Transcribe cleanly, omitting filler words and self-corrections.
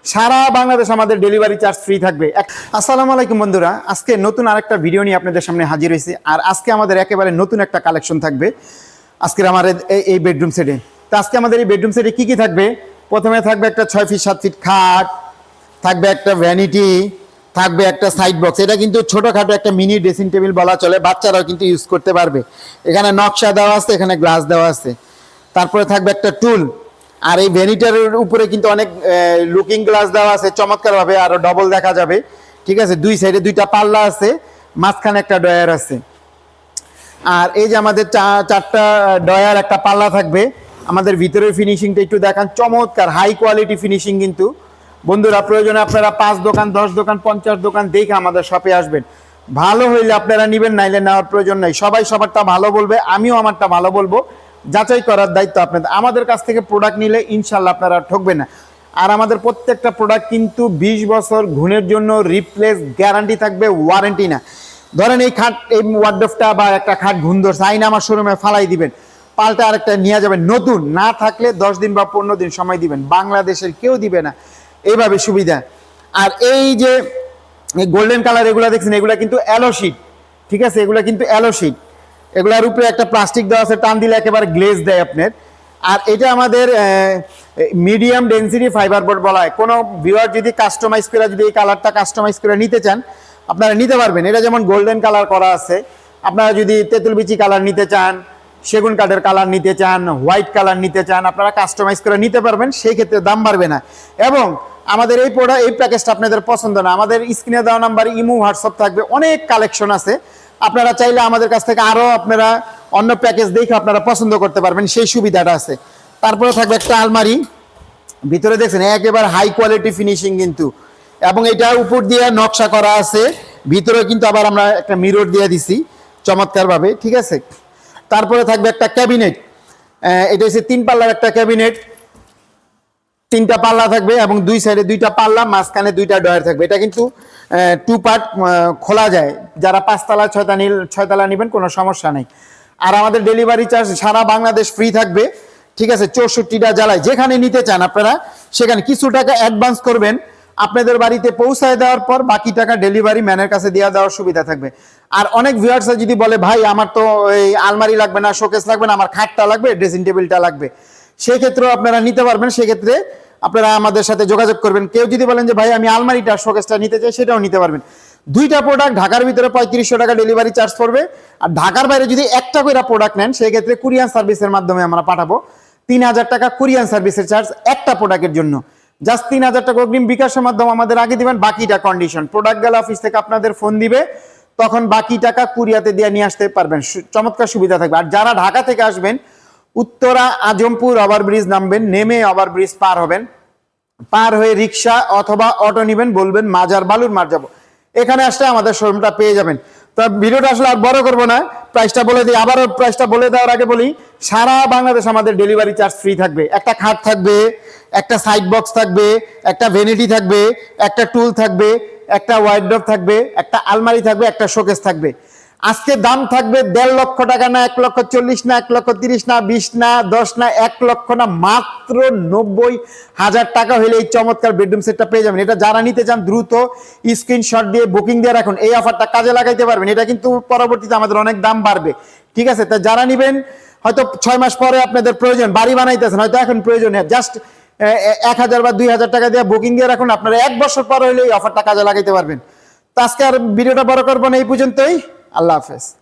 সারা বাংলাদেশ আমাদের delivery charge free থাকবে। আসসালামু আলাইকুম বন্ধুরা, আজকে নতুন আরেকটা ভিডিও নিয়ে আপনাদের সামনে হাজির হয়েছি। আর আজকে আমাদের একেবারে নতুন একটা কালেকশন থাকবে আজকের আমাদের এই বেডরুম সেটে। তো আজকে আমাদের এই বেডরুম সেটে কি থাকবে? প্রথমে থাকবে একটা 6 ফিট 7 ফিট খাট, থাকবে একটা ভ্যানিটি, থাকবে একটা সাইড বক্স। এটা কিন্তু ছোটোখাটো একটা মিনি ড্রেসিং টেবিল বলা চলে, বাচ্চারাও কিন্তু ইউজ করতে পারবে। এখানে নকশা দেওয়া আছে, এখানে গ্লাস দেওয়া আছে। তারপরে থাকবে একটা টুল, আর এই ভ্যানিটার উপরে কিন্তু অনেক লুকিং গ্লাস দেওয়া আছে চমৎকারভাবে, আরও ডবল দেখা যাবে। ঠিক আছে, দুই সাইডে দুইটা পাল্লা আছে, মাঝখানে একটা ডয়ার আছে। আর এই যে আমাদের চারটা ডয়ার, একটা পাল্লা থাকবে। আমাদের ভিতরের ফিনিশিংটা একটু দেখান, চমৎকার হাই কোয়ালিটি ফিনিশিং। কিন্তু বন্ধুরা, প্রয়োজনে আপনারা 5 দোকান 10 দোকান 50 দোকান দেখে আমাদের শপে আসবেন। ভালো হইলে আপনারা নেবেন, নাইলে নেওয়ার প্রয়োজন নাই। সবাই সবারটা ভালো বলবে, আমিও আমারটা ভালো বলবো। যাচাই করার দায়িত্ব আপনাদের। আমাদের কাছ থেকে প্রোডাক্ট নিলে ইনশাল্লাহ আপনারা ঠকবেন না। আর আমাদের প্রত্যেকটা প্রোডাক্ট কিন্তু 20 বছর ঘুণের জন্য রিপ্লেস গ্যারান্টি থাকবে, ওয়ারেন্টি না। ধরেন এই খাট, এই ওয়ার্ডরোবটা বা একটা খাট ঘুণ ধরছে, আইন আমার শোরুমে ফালাই দিবেন, পাল্টা আরেকটা নিয়ে যাবেন। নতুন না থাকলে 10 দিন বা 15 দিন সময় দিবেন, বাংলাদেশের কেউ দিবে না। এইভাবে সুবিধা। আর এই যে গোল্ডেন কালার এগুলো দেখছেন, এগুলা কিন্তু অ্যালো শিট। ঠিক আছে, এগুলা কিন্তু অ্যালো শিট। এগুলার উপরে একটা প্লাস্টিক দেওয়া আছে, টান দিলে একেবারে গ্লেজ দেয় আপনার। আর এটা আমাদের মিডিয়াম ডেন্সিটি ফাইবার বোর্ড বলা হয়। কোনো ভিউয়ার যদি কাস্টমাইজ করে, যদি এই কালারটা কাস্টমাইজ করে নিতে চান, আপনারা নিতে পারবেন। এটা যেমন গোল্ডেন কালার করা আছে, আপনারা যদি তেঁতুল বিচি কালার নিতে চান, সেগুন কাঠের কালার নিতে চান, হোয়াইট কালার নিতে চান, আপনারা কাস্টমাইজ করে নিতে পারবেন। সেই ক্ষেত্রে দাম বাড়বে না। এবং আমাদের এই প্যাকেজটা আপনাদের পছন্দ না, আমাদের স্ক্রিনে দেওয়া নাম্বার ইমো হোয়াটসঅ্যাপ থাকবে, অনেক কালেকশন আছে। আপনারা চাইলে আমাদের কাছ থেকে আরও আপনারা অন্য প্যাকেজ দেখে আপনারা পছন্দ করতে পারবেন, সেই সুবিধাটা আছে। তারপরে থাকবে একটা আলমারি, ভিতরে দেখছেন একেবারে হাই কোয়ালিটি ফিনিশিং কিন্তু। এবং এটা উপর দিয়ে নকশা করা আছে, ভিতরে কিন্তু আবার আমরা একটা মিরর দিয়ে দিছি চমৎকারভাবে। ঠিক আছে, তারপরে থাকবে একটা ক্যাবিনেট। এটা হচ্ছে 3 পাল্লার একটা ক্যাবিনেট, 3টা পাল্লা থাকবে এবং দুই সাইডে 2টা পাল্লা, মাঝখানে 2টা ডয়ার থাকবে। এটা কিন্তু 2 পার্ট খোলা যায়। যারা 5 তলা 6 তলা নেবেন কোনো সমস্যা নেই। আর আমাদের ডেলিভারি চার্জ সারা বাংলাদেশ ফ্রি থাকবে। ঠিক আছে, 64টা জেলায় যেখানে নিতে চান আপনারা সেখানে কিছু টাকা অ্যাডভান্স করবেন, আপনাদের বাড়িতে পৌঁছায় দেওয়ার পর বাকি টাকা ডেলিভারি ম্যানের কাছে দিয়ে দেওয়ার সুবিধা থাকবে। আর অনেক ভিউয়ার্সরা যদি বলে, ভাই আমার তো এই আলমারি লাগবে না, শোকেস লাগবে না, আমার খাটটা লাগবে, ড্রেসিং টেবিলটা লাগবে, সেই ক্ষেত্রেও আপনারা নিতে পারবেন। সেক্ষেত্রে আপনারা আমাদের সাথে যোগাযোগ করবেন। কেউ যদি বলেন যে ভাই আমি আলমারিটা শোকেসটা নিতে চাই, সেটাও নিতে পারবেন। 2টা প্রোডাক্ট ঢাকার ভিতরে 3500 টাকা ডেলিভারি চার্জ পড়বে। আর ঢাকার বাইরে যদি একটা করে প্রোডাক্ট নেন, সেই ক্ষেত্রে কুরিয়ান সার্ভিসের মাধ্যমে আমরা পাঠাবো। 3000 টাকা কুরিয়ান সার্ভিসের চার্জ একটা প্রোডাক্টের জন্য। জাস্ট 3000 টাকা অগ্রিম বিকাশের মাধ্যমে আমাদের আগে দিবেন, বাকিটা কন্ডিশন। প্রোডাক্ট গেলে অফিস থেকে আপনাদের ফোন দিবে, তখন বাকি টাকা কুরিয়াতে দিয়ে নিয়ে আসতে পারবেন। চমৎকার সুবিধা থাকবে। আর যারা ঢাকা থেকে আসবেন, উত্তরা আজমপুর ওভারব্রিজ নামবেন, নেমে ওভারব্রিজ পার হবেন, পার হয়ে রিক্সা অথবা অটো নেবেন, বলবেন মাজার বালুর মার যাবো, এখানে আসলে আমাদের শোরুমটা পেয়ে যাবেন। তো ভিডিওটা আসলে আর বড় করবো না, প্রাইসটা বলে দিই। আবারও প্রাইসটা বলে দেওয়ার আগে বলি, সারা বাংলাদেশ আমাদের ডেলিভারি চার্জ ফ্রি থাকবে। একটা খাট থাকবে, একটা সাইড বক্স থাকবে, একটা ভ্যানিটি থাকবে, একটা টুল থাকবে, একটা ওয়ার্ডরোব থাকবে, একটা আলমারি থাকবে, একটা শোকেস থাকবে। আজকে দাম থাকবে 1.5 লক্ষ টাকা না, 1,40,000 না, 1,30,000 না, 20 না, 10 না, 1 লক্ষ না, মাত্র 90,000 টাকা হলে এই চমৎকার বেডরুম সেটটা পেয়ে যাবেন। এটা যারা নিতে চান দ্রুত স্ক্রিনশট দিয়ে বুকিং দিয়ে রাখুন, এই অফারটা কাজে লাগাইতে পারবেন। এটা কিন্তু পরবর্তীতে আমাদের অনেক দাম বাড়বে। ঠিক আছে, তা যারা নেবেন, হয়তো 6 মাস পরে আপনাদের প্রয়োজন, বাড়ি বানাইতেছেন, হয়তো এখন প্রয়োজন, জাস্ট 1000 বা 2000 টাকা দিয়ে বুকিং দিয়ে রাখুন, আপনারা 1 বছর পরে হলে এই অফারটা কাজে লাগাইতে পারবেন। তো আজকে আর ভিডিওটা বড় করবো না, এই পর্যন্তই। আল্লাহ হাফেজ।